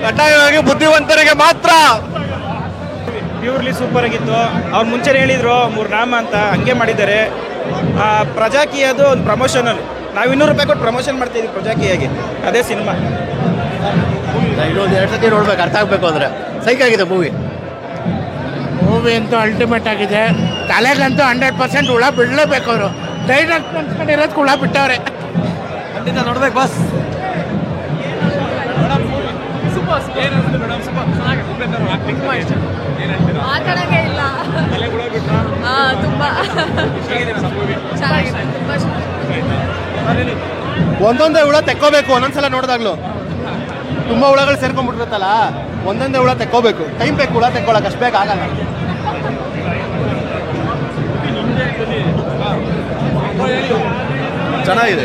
ಕಡ್ಡಾಯವಾಗಿ ಬುದ್ಧಿವಂತರಿಗೆ ಮಾತ್ರ. Purely super ಆಗಿತ್ತು. ಅವ್ರು ಮುಂಚೆ ಹೇಳಿದ್ರು 3 ನಾಮ ಅಂತ, ಹಂಗೆ ಮಾಡಿದ್ದಾರೆ. ಪ್ರಜಾಕೀಯದು ಒಂದು ಪ್ರಮೋಷನಲ್, ನಾವು 200 ರೂಪಾಯಿ ಕೊಟ್ಟು ಪ್ರಮೋಷನ್ ಮಾಡ್ತಿದ್ವಿ ಪ್ರಜಾಕೀಯಾಗಿ, ಅದೇ ಸಿನಿಮಾ. ಇನ್ನೊಂದು 2 ಸತಿ ನೋಡ್ಬೇಕು, ಅರ್ಥ ಆಗಬೇಕು ಅಂದರೆ. ಸೈಕ್ ಆಗಿದೆ ಮೂವಿ ಅಂತೂ ಅಲ್ಟಿಮೇಟ್ ಆಗಿದೆ. ತಲೆಗಂತೂ 100% ಹುಳ ಬಿಡಲೇಬೇಕು. ಅವರು ಡೈರೆಕ್ಟ್ ಅನ್ಸ್ಕೊಂಡಿರೋದಕ್ಕೆ ಹುಳ ಬಿಟ್ಟವ್ರೆ. ಖಂಡಿತ ನೋಡ್ಬೇಕು ಬಾಸ್. ಮಾತಾಡೋಕೆ ಇಲ್ಲ, ತುಂಬಾ ಒಂದೊಂದೇ ಹುಳ ತೆಕ್ಕೋಬೇಕು. ಒಂದೊಂದ್ಸಲ ನೋಡಿದಾಗ್ಲು ತುಂಬಾ ಹುಳಗಳು ಸೇರ್ಕೊಂಡ್ಬಿಟ್ಟಿರುತ್ತಲ್ಲ, ಒಂದೊಂದೇ ಹುಳ ತೆಕ್ಕೋಬೇಕು. ಟೈಮ್ ಬೇಕು ಹುಳ ತೆಕ್ಕೊಳಕ್ಕೆ, ಅಷ್ಟು ಬೇಗ ಆಗಲ್ಲ. ಚೆನ್ನಾಗಿದೆ.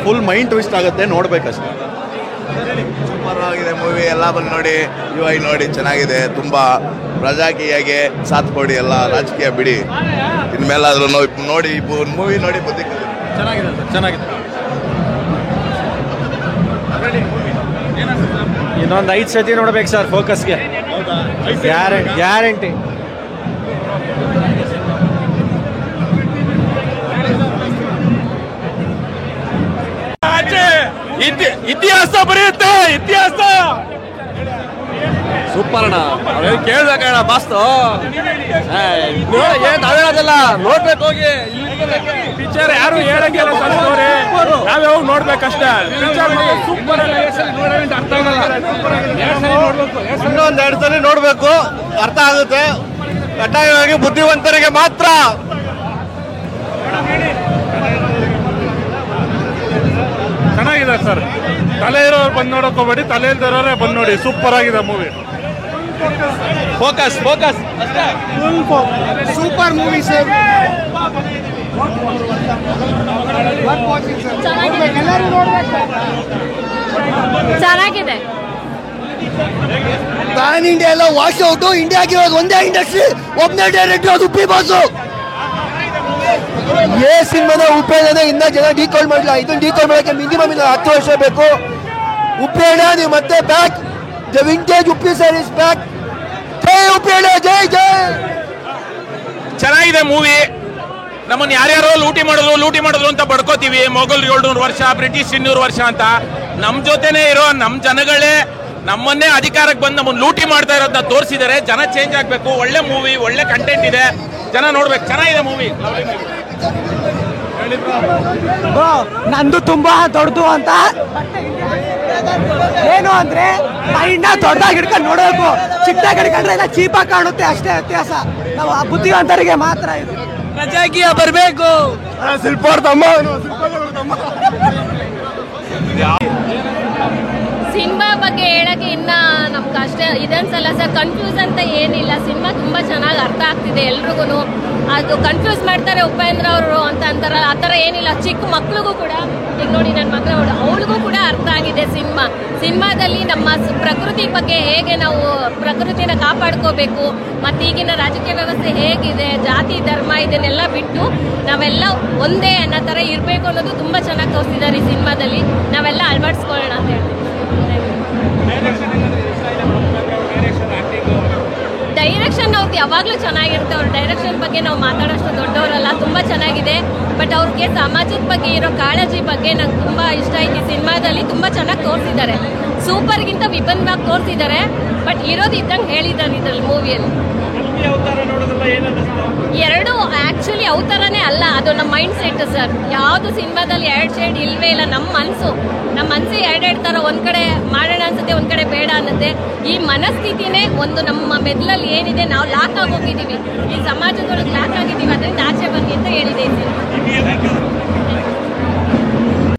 ಫುಲ್ ಮೈಂಡ್ ಟ್ವಿಸ್ಟ್ ಆಗುತ್ತೆ, ನೋಡ್ಬೇಕಷ್ಟೇ. ಸೂಪರ್ ಆಗಿದೆ ಮೂವಿ. ಎಲ್ಲ ಬಂದು ನೋಡಿ, UI ನೋಡಿ, ಚೆನ್ನಾಗಿದೆ. ತುಂಬ ಪ್ರಜಾಕೀಯಗೆ ಸಾಥ್ ಕೊಡಿ, ಎಲ್ಲ ರಾಜಕೀಯ ಬಿಡಿ. ಇನ್ಮೇಲಾದ್ರೂ ನೋಡಿ ಮೂವಿ ನೋಡಿ ಬುದ್ಧಿ ಕಲಿ. ಚೆನ್ನಾಗಿದೆ. ಇನ್ನೊಂದು 5 ಸತಿ ನೋಡ್ಬೇಕು ಸರ್, ಫೋಕಸ್ಗೆ. ಗ್ಯಾರಂಟಿ. ಇತಿಹಾಸ ಬರೆಯುತ್ತೆ, ಇತಿಹಾಸ. ಸೂಪರ್ ಅಣ್ಣ, ಕೇಳ್ಬೇಕಣ್ಣ ಬಾಸ್ತು. ನಾವೇನದಲ್ಲ ನೋಡ್ಬೇಕು, ಹೋಗಿ ಪಿಕ್ಚರ್ ಯಾರು ಹೇಳಂಗಿಲ್ಲ, ನಾವೇ ಹೋಗಿ ನೋಡ್ಬೇಕಷ್ಟೇ. ಇನ್ನೊಂದು 2 ಸಲ ನೋಡ್ಬೇಕು, ಅರ್ಥ ಆಗುತ್ತೆ. ಕಡ್ಡಾಯವಾಗಿ ಬುದ್ಧಿವಂತರಿಗೆ ಮಾತ್ರ. ಚೆನ್ನಾಗಿದೆ ಸರ್. ತಲೆ ಇರೋರು ಬಂದು ನೋಡಕ್ ಹೋಗ್ಬೇಡಿ, ತಲೆ ಇಲ್ದಿರೋರೇ ಬಂದು ನೋಡಿ. ಸೂಪರ್ ಆಗಿದೆ movie. Focus super movie sir. ಚೆನ್ನಾಗಿದೆ. ಪ್ಯಾನ್ ಇಂಡಿಯಾ ಎಲ್ಲ ವಾಶ್ ಔಟು. ಇಂಡಿಯಾಗೆ ಇರೋದು ಒಂದೇ ಇಂಡಸ್ಟ್ರಿ, ಒಬ್ಬನೇ ಡೈರೆಕ್ಟರ್, ಅದು ಉಪ್ಪಿ ಬಾಸು. ಸಿನಿಮಾದ ಉಪೇನ ಇನ್ನ ಜನ ಡೀಕಾಲ್ ಮಾಡಿಲ್ಲ. ಇದನ್ನ ಡೀಕಾಲ್ ಮಾಡೋಕ್ಕೆ ಮಿನಿಮಮ್ 10 ವರ್ಷ ಬೇಕು. ಉಪೇನ ನೀವು ಮತ್ತೆ back. The vintage Uppi sir is back. ಜೈ ಉಪೇನ, ಜೈ. ಚೆನ್ನಾಗಿದೆ ಮೂವಿ. ನಮ್ಮನ್ನು ಯಾರ್ಯಾರೋ ಲೂಟಿ ಮಾಡಿದ್ರು ಅಂತ ಬಡ್ಕೋತೀವಿ. ಮೊಘಲ್ 700 ವರ್ಷ, ಬ್ರಿಟಿಷ್ 200 ವರ್ಷ ಅಂತ. ನಮ್ಮ ಜೊತೆನೇ ಇರೋ ನಮ್ಮ ಜನಗಳೇ ನಮ್ಮನ್ನೇ ಅಧಿಕಾರಕ್ಕೆ ಬಂದು ನಮ್ಮನ್ನು ಲೂಟಿ ಮಾಡ್ತಾ ಇರೋದನ್ನ ತೋರಿಸಿದ್ದಾರೆ. ಜನ ಚೇಂಜ್ ಆಗಬೇಕು. ಒಳ್ಳೆ ಮೂವಿ, ಒಳ್ಳೆ ಕಂಟೆಂಟ್ ಇದೆ, ಜನ ನೋಡ್ಬೇಕು. ಚೆನ್ನಾಗಿದೆ ಮೂವಿ. ನಂದು ತುಂಬಾ ದೊಡ್ಡದು ಅಂತ ಏನು ಅಂದ್ರೆ ಮೈಂಡ್ ದೊಡ್ಡದಾಗಿ ಹಿಡ್ಕೊಂಡು ನೋಡಬೇಕು. ಚಿಕ್ಕದಾಗಿ ಹಿಡ್ಕೊಂಡ್ರೆ ಎಲ್ಲ ಚೀಪಾಗಿ ಕಾಣುತ್ತೆ, ಅಷ್ಟೇ ವ್ಯತ್ಯಾಸ. ನಾವು ಬುದ್ಧಿವಂತರಿಗೆ ಮಾತ್ರ ಇದು. ಪ್ರಜಾಕೀಯ ಬರಬೇಕು. ಸಿನಿಮಾ ಬಗ್ಗೆ ಹೇಳಕ್ಕೆ ಇನ್ನ ನಮ್ಗೆ ಅಷ್ಟೇ ಇದನ್ಸಲ್ಲ ಸರ್. ಕನ್ಫ್ಯೂಸ್ ಅಂತ ಏನಿಲ್ಲ, ಸಿನಿಮಾ ತುಂಬಾ ಚೆನ್ನಾಗಿ ಅರ್ಥ ಆಗ್ತಿದೆ ಎಲ್ರಿಗೂ. ಅದು ಕನ್ಫ್ಯೂಸ್ ಮಾಡ್ತಾರೆ ಉಪೇಂದ್ರ ಅವರು ಅಂತ ಅಂತಾರಲ್ಲ, ಆ ಥರ ಏನಿಲ್ಲ. ಚಿಕ್ಕ ಮಕ್ಳಿಗೂ ಕೂಡ, ಈಗ ನೋಡಿ ನನ್ನ ಮಗಳು ಅವಳಿಗೂ ಕೂಡ ಅರ್ಥ ಆಗಿದೆ ಸಿನಿಮಾದಲ್ಲಿ ನಮ್ಮ ಪ್ರಕೃತಿ ಬಗ್ಗೆ ಹೇಗೆ ನಾವು ಪ್ರಕೃತಿನ ಕಾಪಾಡ್ಕೋಬೇಕು, ಮತ್ತು ಈಗಿನ ರಾಜಕೀಯ ವ್ಯವಸ್ಥೆ ಹೇಗಿದೆ, ಜಾತಿ ಧರ್ಮ ಇದನ್ನೆಲ್ಲ ಬಿಟ್ಟು ನಾವೆಲ್ಲ ಒಂದೇ ಅನ್ನೋ ಥರ ಇರಬೇಕು ಅನ್ನೋದು ತುಂಬ ಚೆನ್ನಾಗಿ ತೋರಿಸಿದ್ದಾರೆ ಈ ಸಿನಿಮಾದಲ್ಲಿ. ನಾವೆಲ್ಲ ಅಳವಡಿಸ್ಕೊಳ್ಳೋಣ ಅಂತ ಹೇಳ್ತೀವಿ. ಡೈರೆಕ್ಷನ್ ಅವ್ರದ್ದು ಯಾವಾಗಲೂ ಚೆನ್ನಾಗಿರುತ್ತೆ. ಅವ್ರ ಡೈರೆಕ್ಷನ್ ಬಗ್ಗೆ ನಾವು ಮಾತಾಡೋಷ್ಟು ದೊಡ್ಡವರಲ್ಲ, ತುಂಬ ಚೆನ್ನಾಗಿದೆ. ಬಟ್ ಅವ್ರಿಗೆ ಸಮಾಜದ ಬಗ್ಗೆ ಇರೋ ಕಾಳಜಿ ಬಗ್ಗೆ ನಂಗೆ ತುಂಬ ಇಷ್ಟ ಆಯ್ತು. ಈ ಸಿನಿಮಾದಲ್ಲಿ ತುಂಬ ಚೆನ್ನಾಗಿ ತೋರಿಸಿದ್ದಾರೆ. ಸೂಪರ್ಗಿಂತ ವಿಭಿನ್ನವಾಗಿ ತೋರಿಸಿದ್ದಾರೆ. ಬಟ್ ಇರೋದು ಇದ್ದಂಗೆ ಹೇಳಿದ್ದಾನೆ ಇದರಲ್ಲಿ ಮೂವಿಯಲ್ಲಿ. ಎರಡು ಆ್ಯಕ್ಚುಲಿ ಅವತಾರನೇ ಅಲ್ಲ, ಅದು ನಮ್ಮ ಮೈಂಡ್ ಸೆಟ್ ಸರ್. ಯಾವುದು ಸಿನಿಮಾದಲ್ಲಿ 2 ಶೇಡ್ ಇಲ್ವೇ ಇಲ್ಲ. ನಮ್ಮ ಮನಸ್ಸು ಎರಡು ಥರ, ಒಂದು ಕಡೆ ಮಾಡೋಣ ಅನ್ಸುತ್ತೆ, ಒಂದು ಕಡೆ ಬೇಡ ಅನ್ನತ್ತೆ. ಈ ಮನಸ್ಥಿತಿನೇ ಒಂದು ನಮ್ಮ ಮೆದುಳಲ್ಲಿ ಏನಿದೆ, ನಾವು ಲಾಕ್ ಆಗಿ ಹೋಗಿದ್ದೀವಿ, ಈ ಸಮಾಜದೊಳಗೆ ಲಾಕ್ ಆಗಿದ್ದೀವಿ, ಅದರಿಂದ ಆಚೆ ಬನ್ನಿ ಅಂತ ಹೇಳಿದೆ ಈ ಸಿನಿಮಾ.